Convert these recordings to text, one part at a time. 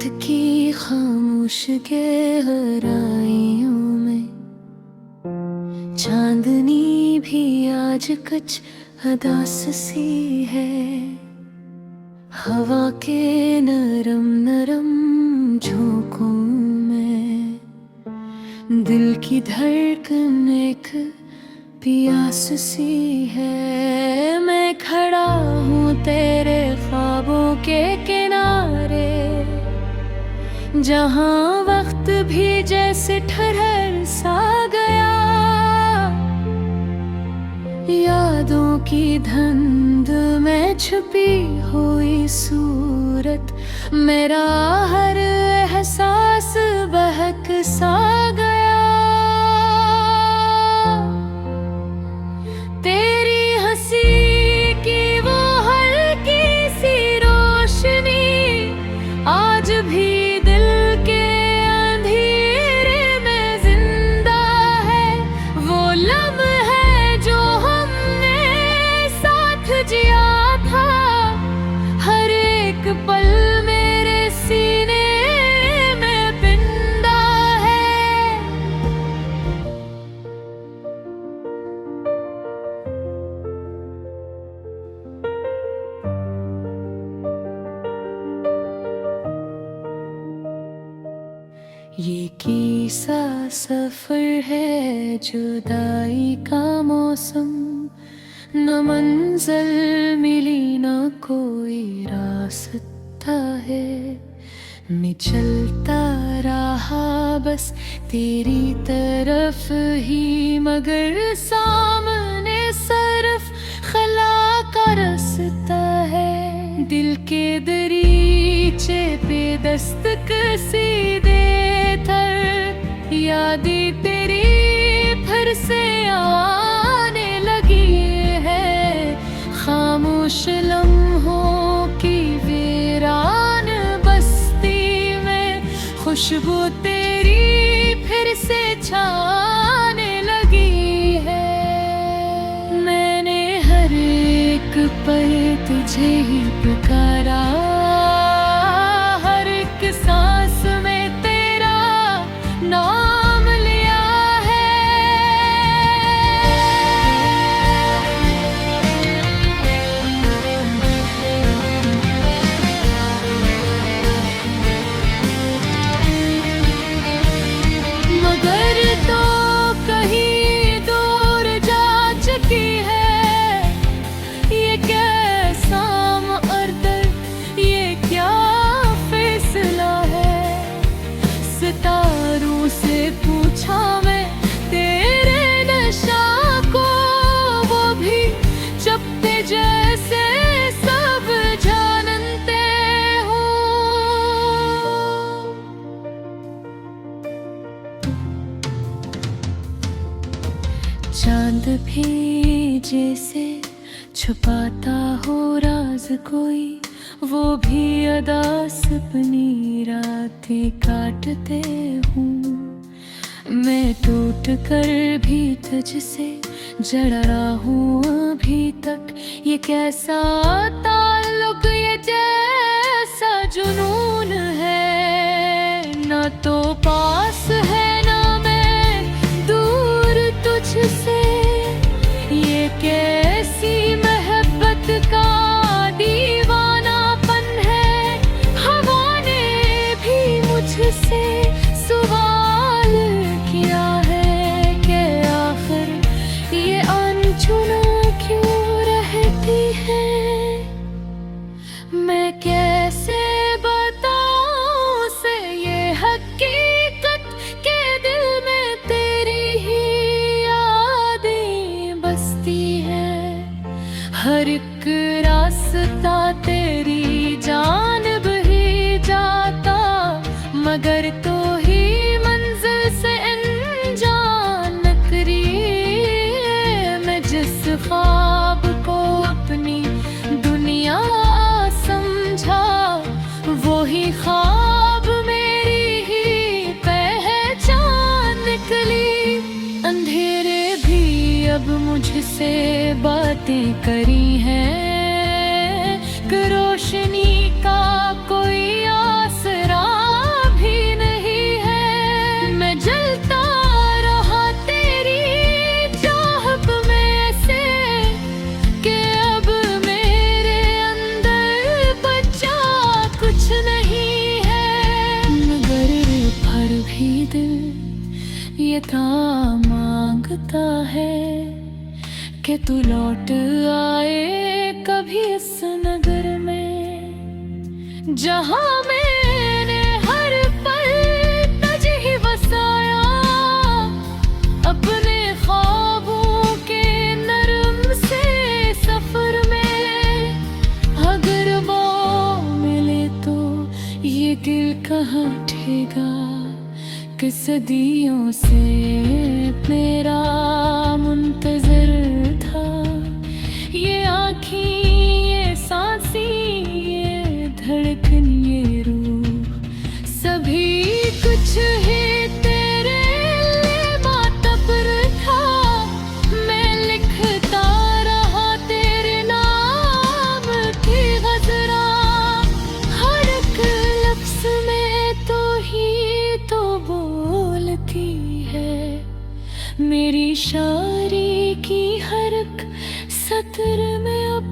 रात की खामोश गहराइयों में चांदनी भी आज कुछ अदास सी है। हवा के नरम नरम झोंकों में दिल की धड़कन एक प्यास सी है। मैं खड़ा हूँ तेरे ख्वाबों के किनारे, जहाँ वक्त भी जैसे ठहर सा गया। यादों की धुंध में छुपी हुई सूरत, मेरा हर एहसास बहक सा गया। तेरी हंसी की वो हल्की सी रोशनी आज भी दिल के अंधेरे में जिंदा है। वो लम्हे जो हमने साथ जिया था, हर एक पल मेरे सीने में पिंदा है। ये किस्सा सफर है जुदाई का मौसम, न मंजिल मिली न कोई रास्ता है। मैं चलता रहा बस तेरी तरफ ही, मगर सामने सिर्फ खला का रास्ता है। दिल के दरीचे पे दस्तक सीधे थर, यादें तेरी फिर से आने लगी है। खामोश लम्हों की वीरान बस्ती में खुशबू तेरी फिर से छाने लगी है। मैंने हर एक पल तुझे ही पुकारा, हर एक सांस में तेरा नाम लिया है। मगर तो कहीं दूर जा चुकी है ये कैसा मुक़द्दर, ये क्या फैसला है। सितारों से पूछा मैं तेरे नशा को, वो भी चपते जैसे सब जानते हो। चांद भी जैसे छुपाता हो राज कोई, वो भी अदास अपनी रातें काटते हूँ। मैं टूट कर भी तुझसे जड़ा हूँ अभी तक। ये कैसा ताल्लुक, ये जैसा जुनून है। ना तो पास है ना मैं दूर तुझसे, ये कैसी मोहब्बत का दीवानापन है। हवा ने भी मुझसे सवाल किया है कि आखिर ये अनचुना क्यों रहती है। मैं कैसे बताऊं से ये हकीकत के दिल में तेरी ही यादें बसती हैं। हर एक रास्ता तेरी जानिब ही जाता, मगर तो ही मंजिल से अनजान करी। मैं जिस ख्वाब को अपनी दुनिया समझा, वो ही ख्वाब मेरी ही पहचान निकली। अंधेरे भी अब मुझसे बातें करी हैं, कि रोशनी का कोई आसरा था मांगता है कि तू लौट आए कभी इस नगर में, जहां मैंने हर पल तुझ ही बसाया, अपने ख्वाबों के नरम से सफर में। अगर वो मिले तो ये दिल कहाँ ठेगा कि सदियों से मेरा मुंतज़र था। ये आँखें, ये सांसें, ये धड़कन, ये रूह, सभी कुछ ही तेरे लिए मातबर था। मैं लिखता रहा तेरे नाम की ग़ज़रा, हर एक लफ्ज़ में तो ही तो बोलती है। मेरी शायरी की हर एक सतर में अब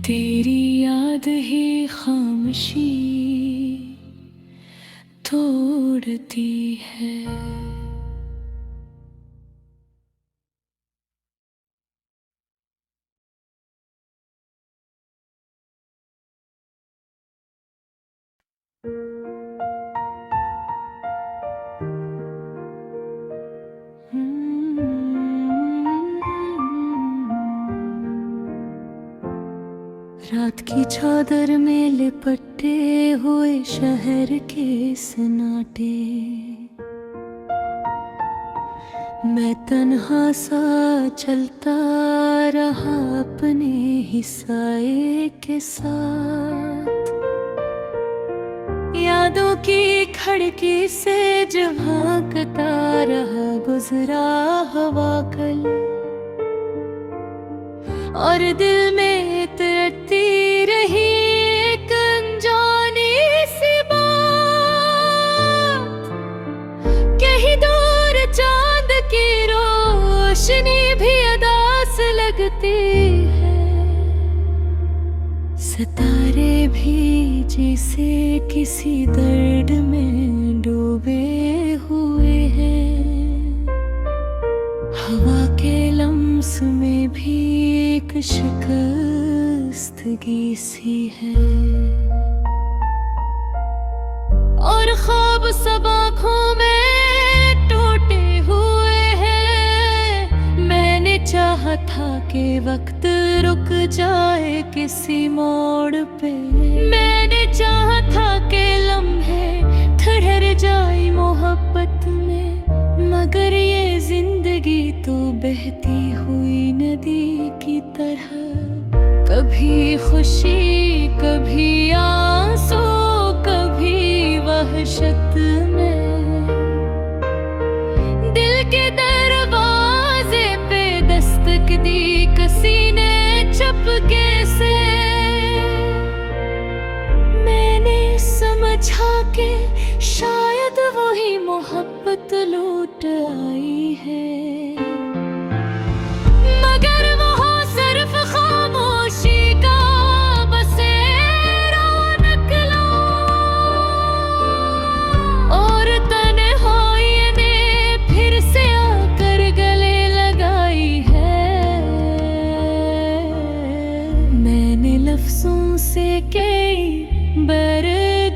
तेरी याद ही खामोशी तोड़ती है। रात की चादर में लिपटे हुए शहर के सन्नाटे, मैं तन्हा सा चलता रहा अपने ही साए के साथ। यादों की खिड़की से जो झांकता रहा गुजरा हवा कल, और दिल में तड़पती रही एक अनजानी सी बात। कहीं दूर चांद की रोशनी भी अदास लगती है, सितारे भी जैसे किसी दर्द में डूबे हुए हैं। हवा के लम्स में भी एक शिकस्तगी सी है, और ख्वाब सब आँखों में टूटे हुए हैं। मैंने चाहा था कि वक्त रुक जाए किसी मोड़ पे, मैंने चाहा था कि लम्हे ठहर जाए मोहब्बत में। मगर ये जिंदगी तो बहती हुई नदी की तरह, कभी खुशी कभी आंसू कभी वहशत में। दिल के दरवाजे पे दस्तक दी किसी ने चुपके से, मैंने समझा कि शायद वही मोहब्बत लौट आई है। मगर वो सिर्फ खामोशी का बसेरा निकला, और तन्हाई ने फिर से आकर गले लगाई है। मैंने लफ्जों से कई बार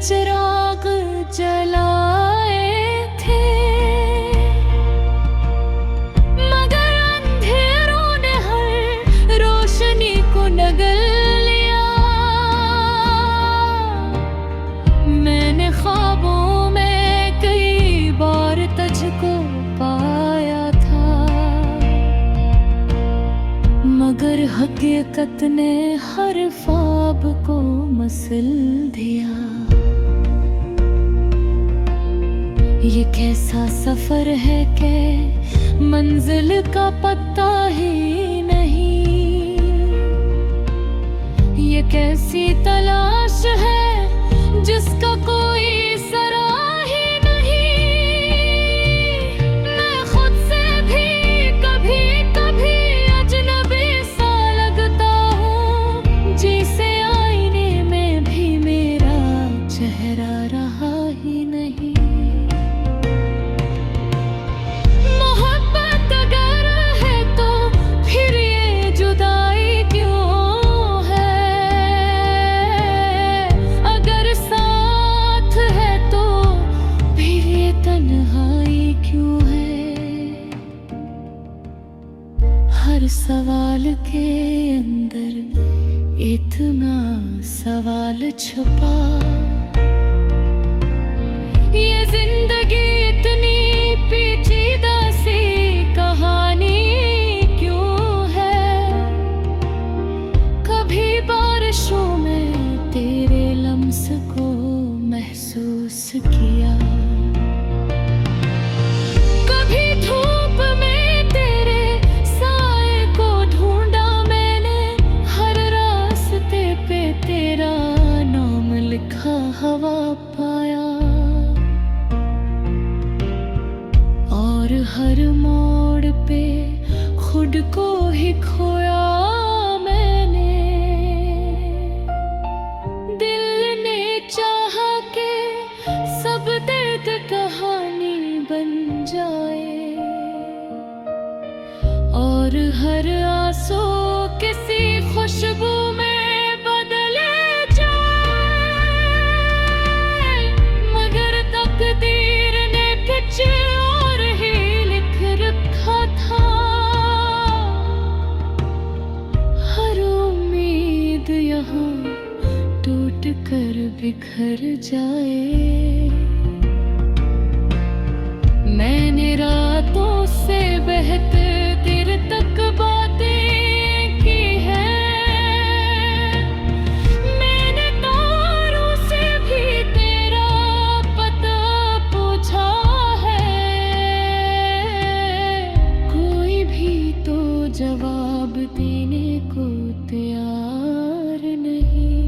चिराग जलाए थे, मगर अंधेरों ने हर रोशनी को नगल लिया। मैंने ख्वाबों में कई बार तुझको पाया था, मगर हकीकत ने हर ख्वाब को मसल दिया। ये कैसा सफर है कि मंजिल का पता ही नहीं, ये कैसी तलाश है जिसका कोई सराह ही नहीं। मैं खुद से भी कभी कभी अजनबी सा लगता हूँ, जिसे आईने में भी मेरा चेहरा रहा ही नहीं। सवाल के अंदर इतना सवाल छुपा। ये जिंदगी इतनी पेचीदा सी कहानी क्यों है? कभी बारिशों में तेरे लम्स को महसूस किया, कभी धूप में तेरे साए को ढूंढा मैंने, हर रास्ते पे तेरा नाम लिखा हवा पाया, और हर मोड़ पे खुद को ही खोया मैंने। दिल ने चाहा के सब दर्द कहानी बन जाए, और हर आंसू किसी खुशबू में बदले जाए, मगर तकदीर ने कुछ और ही लिख रखा था। हर उम्मीद यहाँ टूट कर बिखर जाए। मैंने रातों से बहते देर तक बातें की हैं, मैंने तारों से भी तेरा पता पूछा है, कोई भी तो जवाब देने को तैयार नहीं।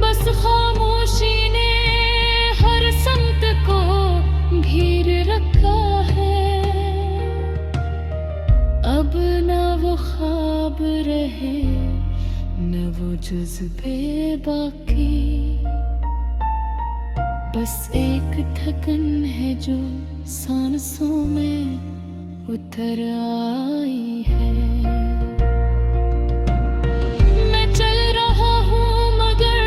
बस खामोशी ने हर संत को घेर रखा है, अब न वो ख्वाब रहे न वो जज्बे बाकी, बस एक थकन है जो सांसों में उतर आई है। मैं चल रहा हूँ मगर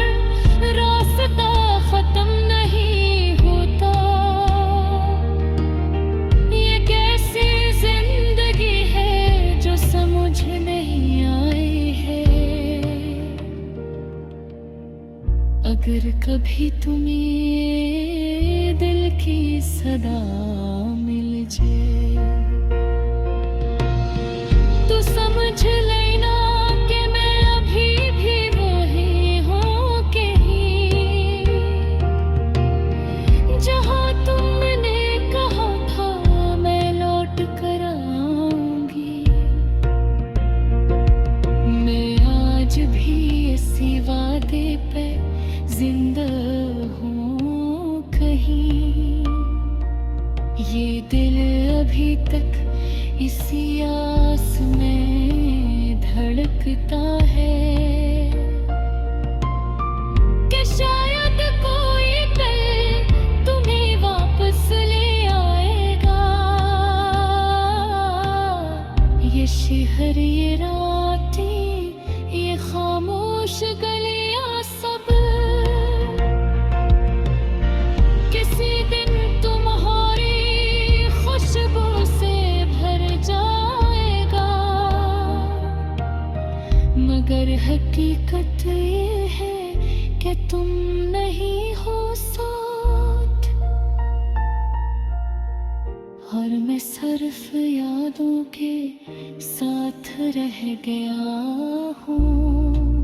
रास्ता खत्म नहीं होता, ये कैसी जिंदगी है जो समझ नहीं आई है। अगर कभी तुम्हें दिल की सदा मिल जाए तो समझ लेना कि मैं अभी भी वही हूँ कहीं, जहाँ तुमने कहा था मैं लौट कर आऊंगी। मैं आज भी इसी वादे पे जिंदा हूँ कहीं, ये दिल अभी तक इसी आस में धड़कता है कि शायद कोई पल तुम्हें वापस ले आएगा। ये शहर, ये रातें, ये खामोश गलियां सब किसी दिन तुम्हारी खुशबू से भर जाएगा, मगर हकीकत ये है कि तुम नहीं हो साथ, और मैं सिर्फ यादों के साथ रह गया हूँ।